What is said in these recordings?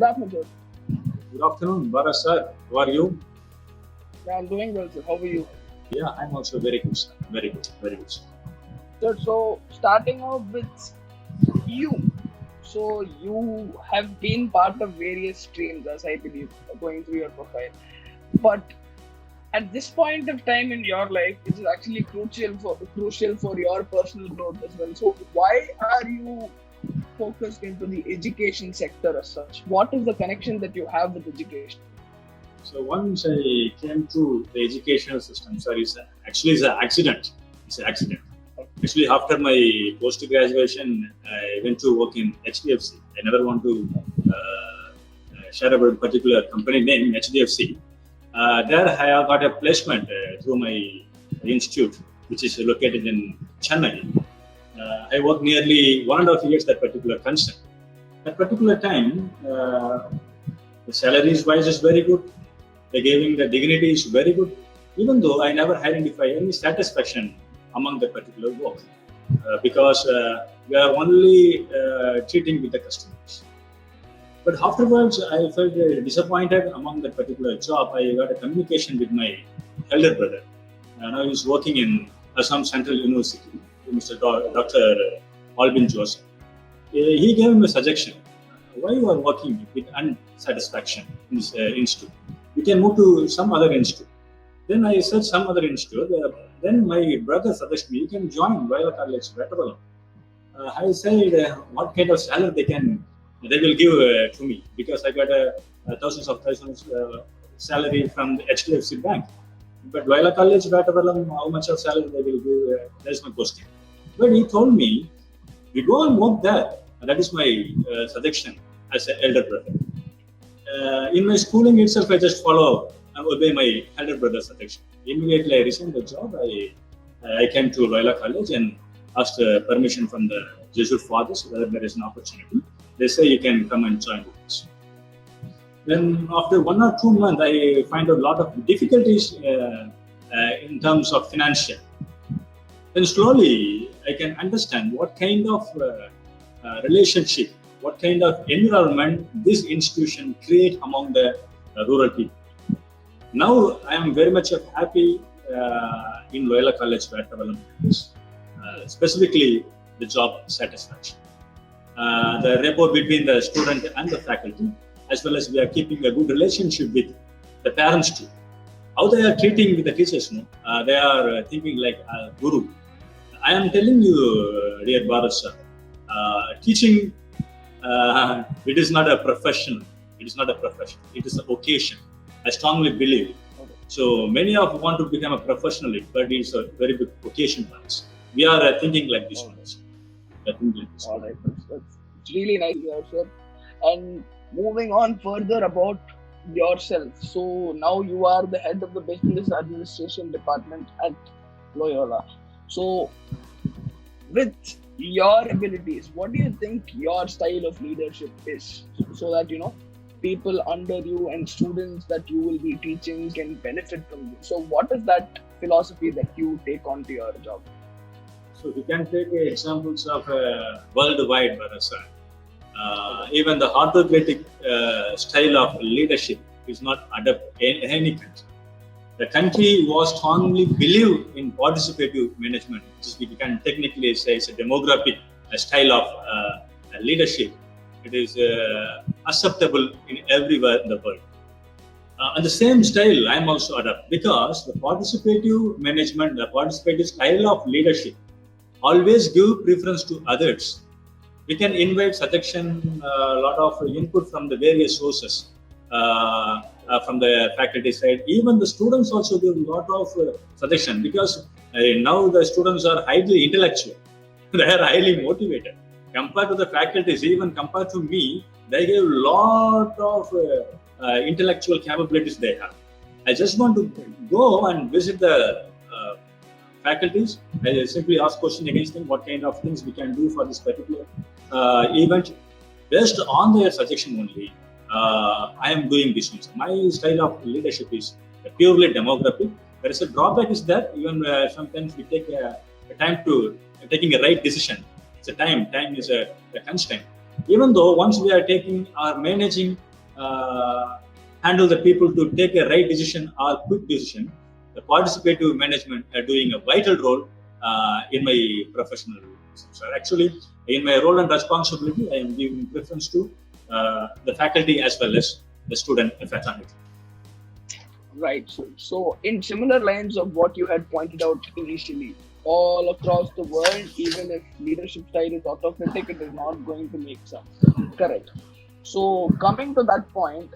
Good afternoon, sir. Good afternoon, Bharat sir. How are you? Yeah, I'm doing well, sir. How are you? Yeah, I'm also very good, sir. Very good, very good, sir. Sir, so starting off with you. So you have been part of various streams, as I believe, going through your profile. But at this point of time in your life, it is actually crucial for your personal growth as well. So why are you focused into the education sector as such? What is the connection that you have with education? So once I came to the educational system, sir, it's an accident. It's an accident. Actually, after my post-graduation, I went to work in HDFC. I never want to share about a particular company name, HDFC. There I got a placement through my institute, which is located in Chennai. I worked nearly 1.5 years that particular concern. At particular time, the salaries wise is very good. The giving the dignity is very good. Even though I never identify any satisfaction among the particular work, because we are only treating with the customers. But afterwards, I felt disappointed among that particular job. I got a communication with my elder brother. Now he's working in Assam Central University, Mr. Dr. Albin Joseph. He gave him a suggestion. Why you are working with unsatisfaction in this institute? You can move to some other institute. Then I searched some other institute. Then my brother suggested me, you can join Loyola College, Vettavalam. I said, what kind of salary they will give to me, because I got thousands of thousands salary from the HDFC Bank. But Loyola College, Vettavalam, how much of salary they will give, that's my question. But he told me, we go and work there. That is my suggestion as an elder brother. In my schooling itself, I just follow and obey my elder brother's suggestion. Immediately, I resigned the job. I came to Loyola College and asked permission from the Jesuit fathers whether there is an opportunity. They say you can come and join with us. Then after 1 or 2 months, I find a lot of difficulties in terms of financial. Then slowly, I can understand what kind of relationship, what kind of environment this institution create among the rural people. Now I am very much happy in Loyola College, Vettavalam, specifically the job satisfaction. The rapport between the student and the faculty, as well as we are keeping a good relationship with the parents too. How they are treating with the teachers, they are thinking like a guru. I am telling you, dear Bharat sir, teaching, it is not a profession. It is not a profession. It is a vocation. I strongly believe. So many of want to become a professional, but it's a very big vocation for us. We are thinking like this one. All right, that's really nice to hear, sir. And moving on further about yourself. So now you are the head of the business administration department at Loyola. So with your abilities, what do you think your style of leadership is, so that people under you and students that you will be teaching can benefit from you? So what is that philosophy that you take onto your job? So we can take examples of worldwide, Barasa. Even the autocratic style of leadership is not adapted in any country. The country was strongly believe in participative management, which we can technically say is a demographic style of leadership. It is acceptable in everywhere in the world. And the same style I am also adopt, because the participative management, the participative style of leadership always give preference to others. We can invite suggestion, a lot of input from the various sources, from the faculty side. Even the students also give a lot of suggestion, because now the students are highly intellectual. They are highly motivated. Compared to the faculties, even compared to me, they give a lot of intellectual capabilities they have. I just want to go and visit the faculties. I simply ask question against them, what kind of things we can do for this particular event. Based on their suggestion only, I am doing this. My style of leadership is purely demographic. There is a drawback is that even sometimes we take a time to taking a right decision. It's a time is a constraint. Even though once we are taking or managing handle the people to take a right decision or quick decision. The participative management are doing a vital role in my professional business. Actually, in my role and responsibility, I am giving preference to the faculty as well as the student fraternity. Right. So in similar lines of what you had pointed out initially, all across the world, even if leadership style is autocratic, it is not going to make sense. Correct. So coming to that point,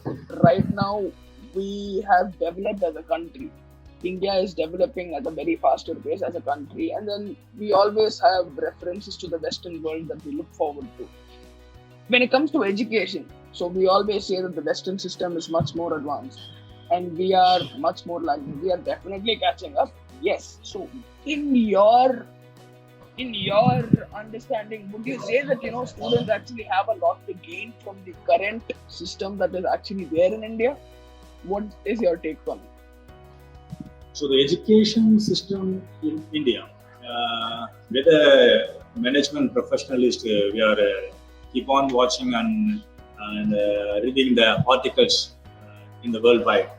right now we have developed as a country. India is developing at a very faster pace as a country, and then we always have references to the Western world that we look forward to. When it comes to education, so we always say that the Western system is much more advanced and we are much more lagging. We are definitely catching up. Yes. So in your understanding, would you say that students actually have a lot to gain from the current system that is actually there in India? What is your take on it? So the education system in India, with a management professionalist, we are keep on watching and reading the articles in the worldwide.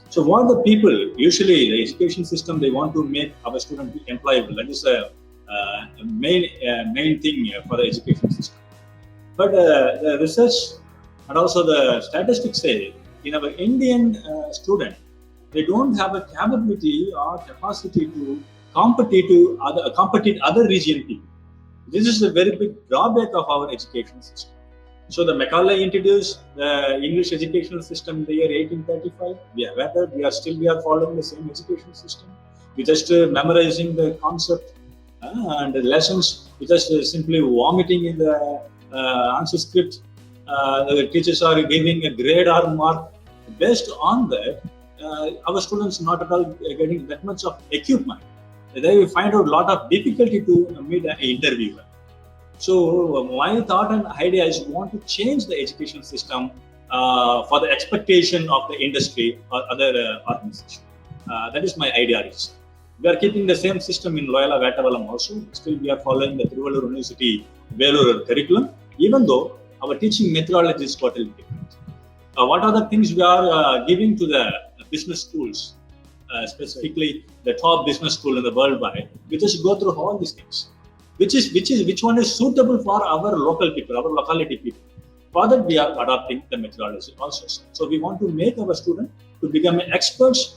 So what the people, usually the education system, they want to make our student employable. That is a main thing for the education system. But the research and also the statistics say in our Indian student, they don't have a capability or capacity to compete other region people. This is a very big drawback of our education system. So the Macaulay introduced the English educational system in the year 1835. We are aware that we are following the same education system. We just memorizing the concept and the lessons. We just simply vomiting in the answer script. The teachers are giving a grade or mark. Based on that, our students not at all getting that much of equipment. They will find out a lot of difficulty to meet an interviewer. So my thought and idea is want to change the education system for the expectation of the industry or other organization. That is my idea. We are keeping the same system in Loyola, Vettavalam also. Still we are following the Trivallur University Veloor curriculum, even though our teaching methodology is totally different. What are the things we are giving to the business schools, specifically the top business school in the worldwide? We just go through all these things. Which one is suitable for our local people, our locality people. For that, we are adopting the methodology also. So we want to make our student to become experts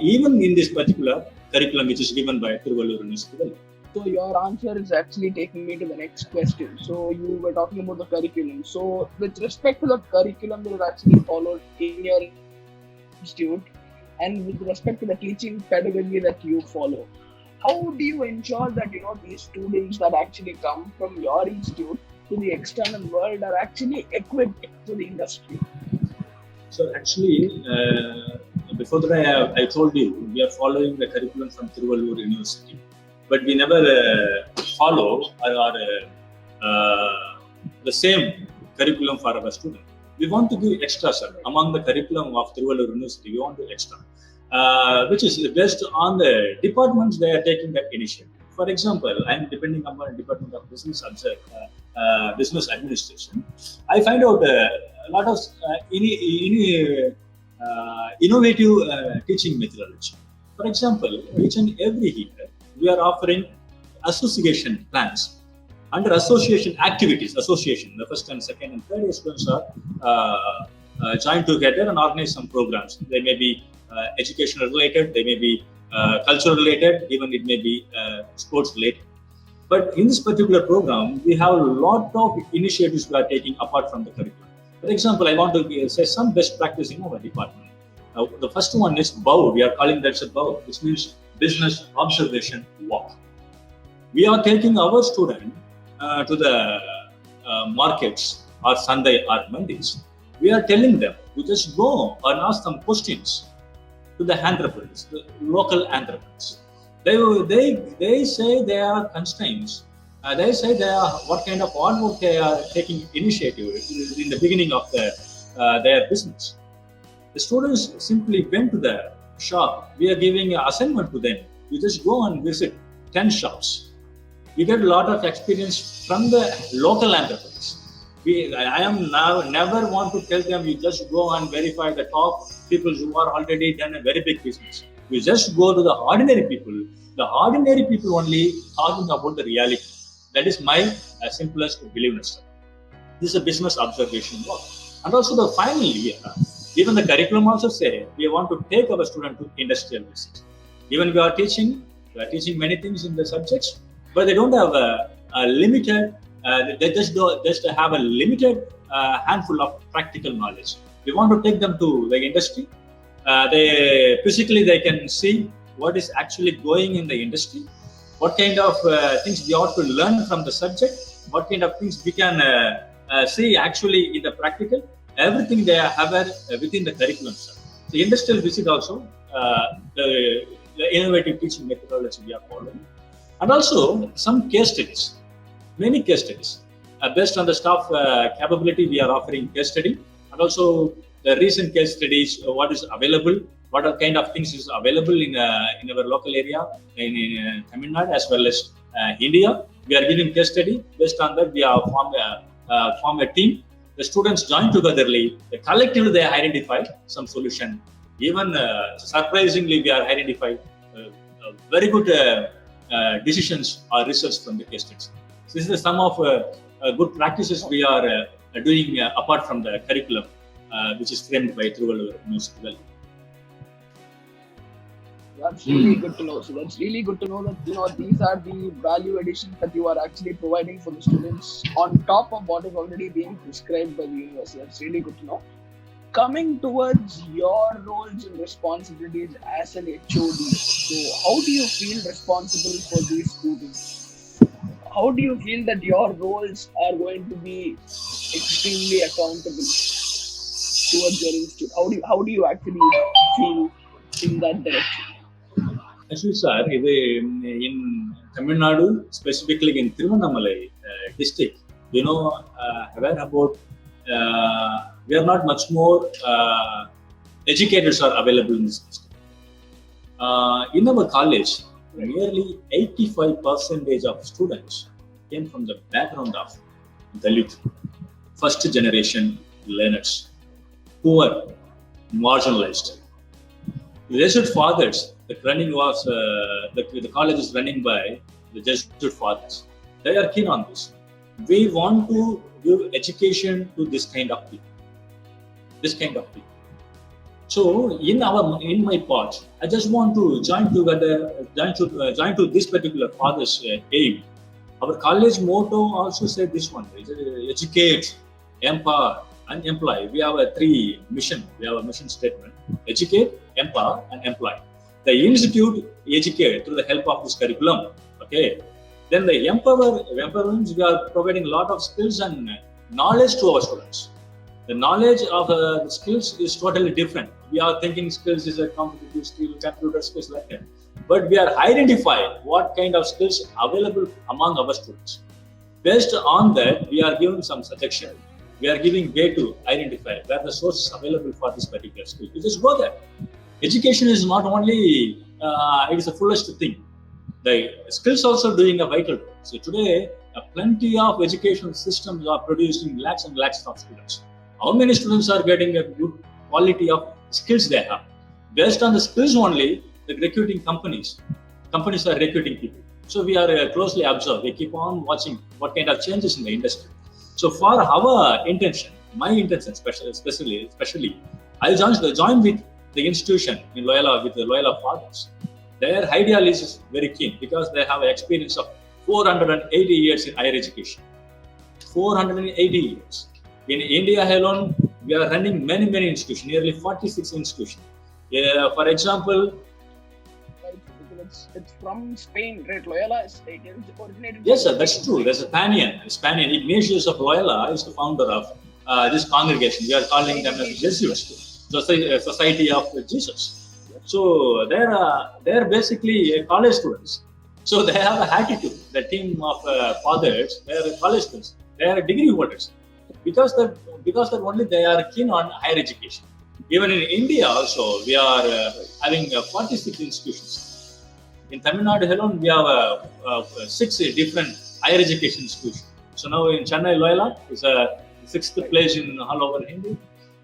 even in this particular curriculum which is given by Trivallur University. So your answer is actually taking me to the next question. So you were talking about the curriculum. So with respect to the curriculum that is actually followed in your institute, and with respect to the teaching pedagogy that you follow, how do you ensure that these students that actually come from your institute to the external world are actually equipped to the industry? So actually, before that I told you we are following the curriculum from Trivallur University, but we never follow the same curriculum for our students. We want to give extra, sir. Among the curriculum of Trivallur University, we want to extra. Which is based on the departments they are taking that initiative. For example, I am depending on the Department of Business Administration. I find out a lot of innovative teaching methodology. For example, each and every year we are offering association plans. Under association activities, the first and second and third year students are joined together and organize some programs. They may be educational related, they may be cultural related, even it may be sports related. But in this particular program, we have a lot of initiatives we are taking apart from the curriculum. For example, I want to say some best practice in our department. The first one is BOW. We are calling that a BOW, which means Business Observation Walk. We are taking our student to the markets or Sunday or Mondays. We are telling them to just go and ask some questions to the entrepreneurs, the local entrepreneurs. They say they are constraints. They say they are what kind of hard work they are taking initiative in the beginning of their business. The students simply went to the shop. We are giving an assignment to them. You just go and visit 10 shops. You get a lot of experience from the local entrepreneurs. I am now never want to tell them you just go and verify the top people who are already done a very big business. You just go to the ordinary people. The ordinary people only talking about the reality. That is my simplest belief system. This is a business observation work. And also the final year, even the curriculum also say we want to take our student to industrial visit. Even we are teaching many things in the subjects, but they don't have a limited. They just have a limited handful of practical knowledge. We want to take them to the industry. They physically they can see what is actually going in the industry, what kind of things we ought to learn from the subject, what kind of things we can see actually in the practical. Everything they have within the curriculum. So industrial visit also the innovative teaching methodology we are following, and also some case studies. Many case studies. Based on the staff capability, we are offering case study, and also the recent case studies, what is available, what are kind of things is available in our local area, in Tamil Nadu as well as India. We are giving case study. Based on that, we are form a team. The students join togetherly. Collectively, they identify some solution. Even surprisingly, we are identifying very good decisions or results from the case studies. This is some of good practices we are doing apart from the curriculum, which is framed by Loyola University. That's really good to know. So that's really good to know that these are the value additions that you are actually providing for the students on top of what is already being prescribed by the university. That's really good to know. Coming towards your roles and responsibilities as an HOD, so how do you feel responsible for these students? How do you feel that your roles are going to be extremely accountable towards your institute? How do you actually feel in that direction? Actually, sir, in Tamil Nadu, specifically in Tiruvannamalai district, aware about we are not much more educators are available in this district. In our college, nearly 85% of students came from the background of Dalit, first generation learners, poor, marginalized. The Jesuit fathers, the college is running by the Jesuit fathers. They are keen on this. We want to give education to this kind of people. So in my part, I just want to join to this particular father's aim. Our college motto also said this one: educate, empower, and employ. We have a mission statement: educate, empower, and employ. The institute educate through the help of this curriculum. Okay. Then the empowerment, we are providing a lot of skills and knowledge to our students. The knowledge of the skills is totally different. We are thinking skills is a competitive skill, computer skills like that. But we are identifying what kind of skills available among our students. Based on that, we are giving some suggestion. We are giving way to identify where the source is available for this particular skill. You just go there. Education is not only, it is the fullest thing. The skills also doing a vital role. So today, plenty of educational systems are producing lakhs and lakhs of students. How many students are getting a good quality of skills they have? Based on the skills only, the recruiting companies are recruiting people. So we are closely observed. We keep on watching what kind of changes in the industry. So for our intention, my intention, especially, I join with the institution in Loyola with the Loyola fathers. Their idealism is very keen because they have an experience of 480 years in higher education. 480 years. In India alone, we are running many institutions, nearly 46 institutions. For example, it's from Spain, right? Loyola is originated. Yes, sir, that's true. There's a Spanian. Ignatius of Loyola is the founder of this congregation. We are calling them as Jesuits, Society of Jesus. So they're basically college students. So they have a attitude. The team of fathers, they are college students. They are degree holders. Because that only they are keen on higher education. Even in India also, we are having 46 institutions. In Tamil Nadu alone, we have 6 different higher education institutions. So now in Chennai, Loyola is sixth place in all over India.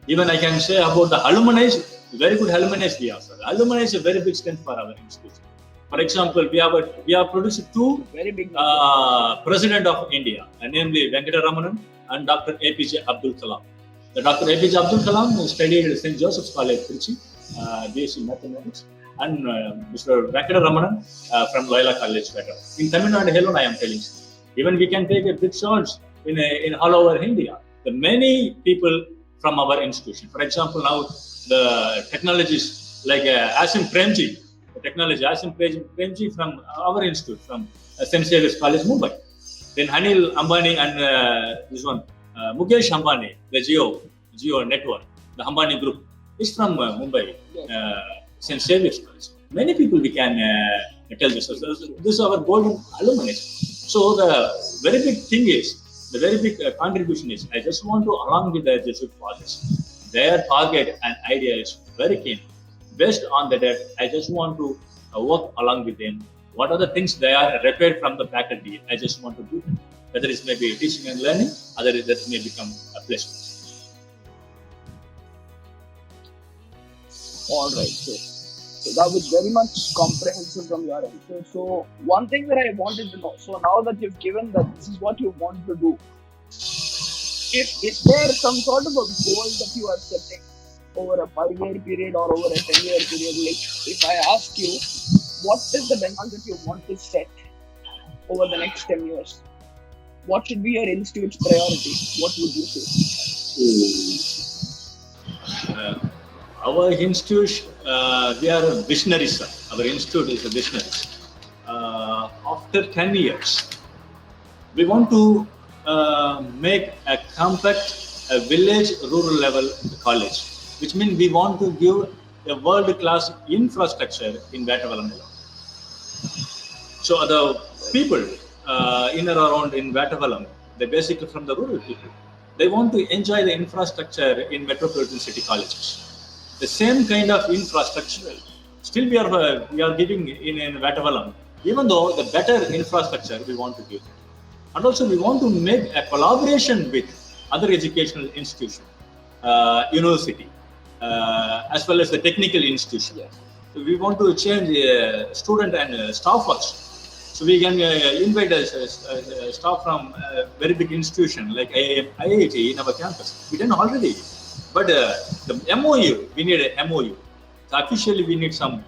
Even I can say about the alumni, very good alumni we have. Alumni is a very big strength for our institution. For example, we have produced two very big President of India, namely Vettavalam and Dr. APJ Abdul Kalam. The Dr. APJ Abdul Kalam studied at St. Joseph's College, Trichy, BSc Mathematics, and Mr. Vettavalam from Loyola College. In Tamil Nadu alone, I am telling you. Even we can take a big search in all over India. The many people from our institution. For example, now the technologies like Asim Premji, the technology Asim Premji from our institute, from St. Xavier's College, Mumbai. Then Anil Ambani and this one, Mukesh Ambani, the Geo network, the Ambani group, is from Mumbai, St. Xavier's College. Many people we can tell this. This is our golden alumni. So the very big thing is, the very big contribution is, I just want to, along with the Jesuit fathers, their target and idea is very keen. Based on that, I just want to work along with them. What are the things they are required from the faculty? I just want to do them. Whether it may be teaching and learning, other that may become a placement. All right. So that was very much comprehensive from your end. So one thing that I wanted to know, so now that you've given that this is what you want to do, is there some sort of a goal that you are setting over a 5-year period or over a 10-year period? Like if I ask you, what is the benchmark that you want to set over the next 10 years? What should be your institute's priority? What would you say? Our institute, we are visionaries, sir. Our institute is a visionary. After 10 years, we want to make a compact, a village rural level college, which means we want to give a world-class infrastructure in Vettavalam. So the people in and around in Vettavalam, they basically from the rural people, they want to enjoy the infrastructure in metropolitan city colleges. The same kind of infrastructure still we are giving in Vettavalam, even though the better infrastructure we want to give. And also we want to make a collaboration with other educational institutions, university, as well as the technical institution. Yes. So we want to change student and staff works. So we can invite a staff from a very big institution like IIT in our campus. We done already. But the MOU, we need a MOU. So officially, we need some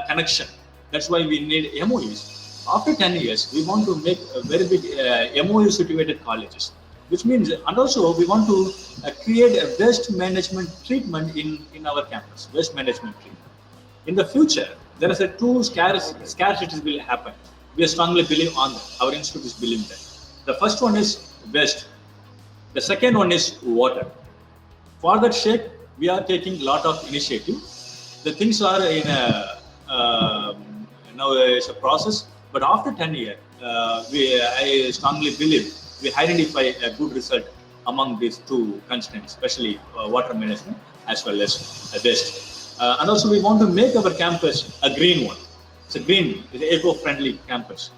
connection. That's why we need MOUs. After 10 years, we want to make a very big MOU situated colleges, which means, and also we want to create a waste management treatment in our campus, waste management treatment. In the future, there is a two scarcities will happen. We strongly believe on that. Our institute is believing that. The first one is waste. The second one is water. For that sake, we are taking a lot of initiative. The things are in now it's a process, but after 10 years, I strongly believe we identify a good result among these two constraints, especially water management as well as waste. And also we want to make our campus a green one. It's a green, it's an eco-friendly campus.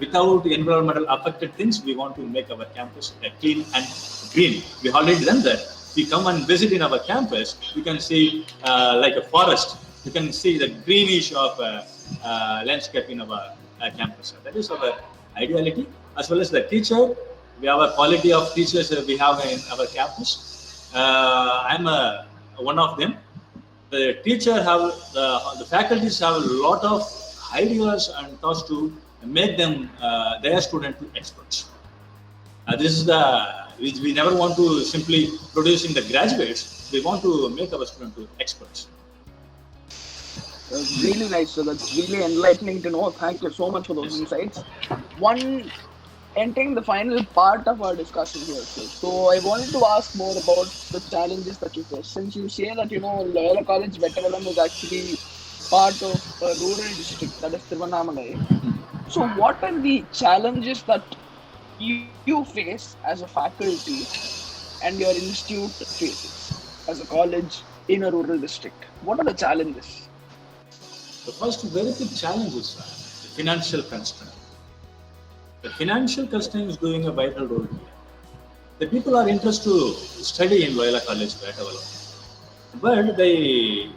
Without environmental affected things, we want to make our campus clean and green. We already done that. If you come and visit in our campus, you can see like a forest. You can see the greenish of landscape in our campus. That is our ideality. As well as the teacher, we have a quality of teachers we have in our campus. I'm one of them. The teacher have, the faculties have a lot of ideas and thoughts to make them their student to experts. This is we never want to simply producing the graduates. We want to make our student to experts. That's really nice. So that's really enlightening to know. Thank you so much for those insights. Entering the final part of our discussion here. So I wanted to ask more about the challenges that you face. Since you say that Loyola College Vettavalam is actually part of a rural district, that is Tiruvannamalai. So what are the challenges that you face as a faculty and your institute faces as a college in a rural district? What are the challenges? The first very big challenge is the financial constraint. The financial constraint is doing a vital role here. The people are interested to study in Loyola College, Vettavalam, but they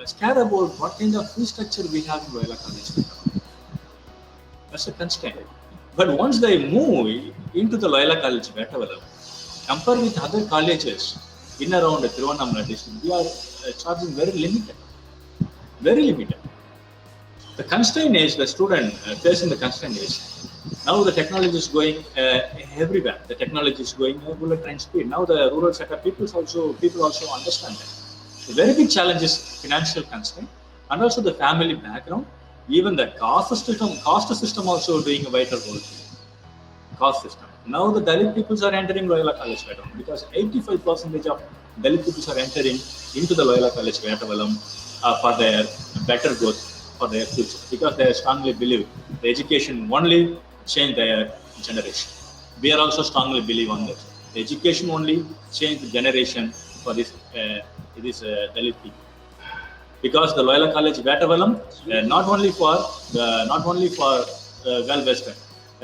scared about what kind of fee structure we have in Loyola College, Vettavalam. That's a constraint. But once they move into the Loyola College, Vettavalam, compared with other colleges in around the Tiruvannamala district, we are charging very limited. Very limited. The constraint is the student facing the constraint is now the technology is going everywhere. The technology is going bullet train speed. Now the rural sector people also understand that. The very big challenge is financial constraint and also the family background. Even the caste system also doing a vital role. Caste system. Now the Dalit peoples are entering Loyola College Vettavalam because 85% of Dalit peoples are entering into the Loyola College Vettavalam for their better growth, for their future, because they strongly believe the education only change their generation. We are also strongly believe on that. The education only change the generation for this Dalit people. Because the Loyola College Vettavalam, not only for well-vested,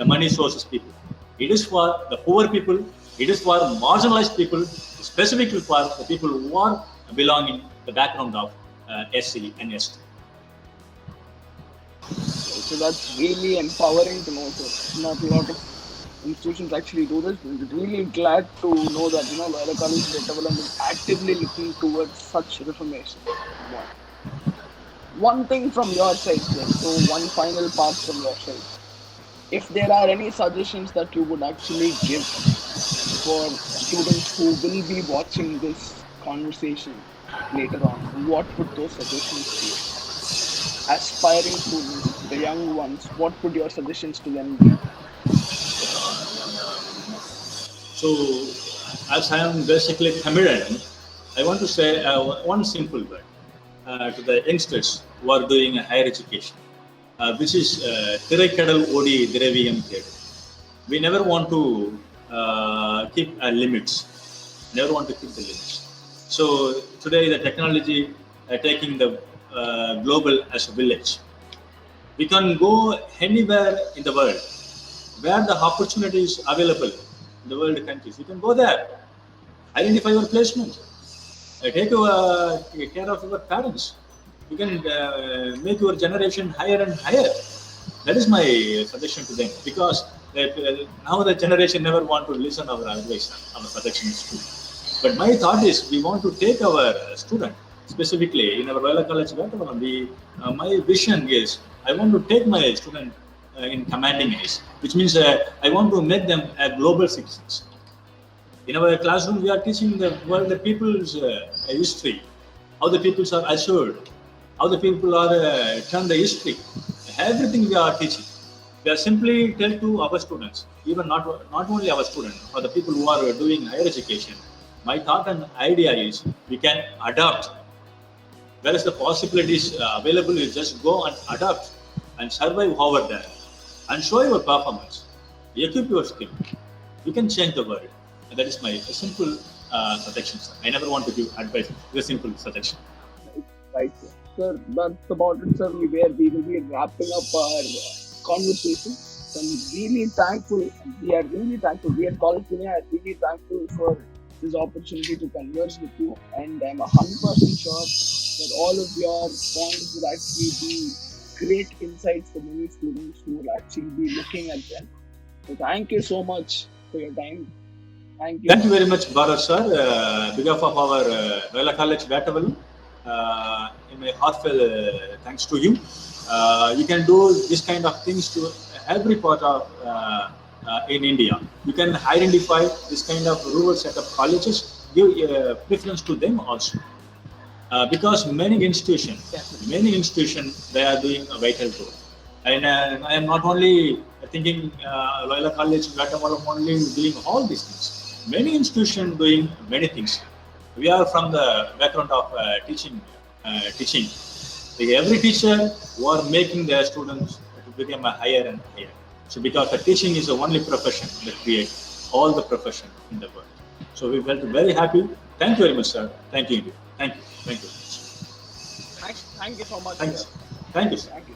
money sources people. It is for the poor people. It is for marginalized people, specifically for the people who are belonging the background of SC and ST. So that's really empowering to know, sir. Not a lot of institutions actually do this. I'm really glad to know that Loyola College Vettavalam is actively looking towards such reformation. One thing from your side, sir. So one final part from your side. If there are any suggestions that you would actually give for students who will be watching this conversation later on, what would those suggestions be? Aspiring students, the young ones, what would your suggestions to them be? So, as I am basically Tamilan, I want to say one simple word to the youngsters who are doing higher education, which is Thiraikadal Odi Draviyam Theatre. We never want to keep limits. Never want to keep the limits. So today the technology taking the global as a village. We can go anywhere in the world where the opportunity is available in the world countries. We can go there, identify your placement, take care of your parents. You can make your generation higher and higher. That is my suggestion to them, because now the generation never want to listen our advice, our suggestion is true. But my thought is, we want to take our student, specifically in our Loyola College Vettavalam, my vision is, I want to take my student in commanding age, which means I want to make them global citizens. In our classroom, we are teaching the world, the people's history, how the peoples are assured, how the people are turn the history. Everything we are teaching. We are simply tell to our students, even not only our students, or the people who are doing higher education. My thought and idea is we can adapt. Where is the possibilities available? You just go and adapt and survive over there and show your performance. Equip your skill. You can change the world. And that is my simple suggestion. I never want to give advice. It's a simple suggestion. Right, sir. Sir, that's about it, sir. Where we will be wrapping up our conversation. So I'm really thankful. We are really thankful. We at Collegedunia are really thankful for this opportunity to converse with you. And I'm 100% sure that all of your points would actually be great insights for many students who will actually be looking at them. So thank you so much for your time. Thank you. Thank you very much, Bharat sir. Behalf of our Loyola College Vettavalam, in my heartfelt thanks to you. You can do this kind of things to every part of in India. You can identify this kind of rural set of colleges, give preference to them also. Because many institutions, they are doing a vital role. And I am not only thinking Loyola College, Vettavalam only doing all these things. Many institutions doing many things. We are from the background of teaching. Every teacher who are making their students to become a higher and higher. So because the teaching is the only profession that creates all the profession in the world. So we felt very happy. Thank you very much, sir. Thank you. Thank you. Thank you. Thank you so much. Thanks. Sir. Thank you. Sir. Thank you.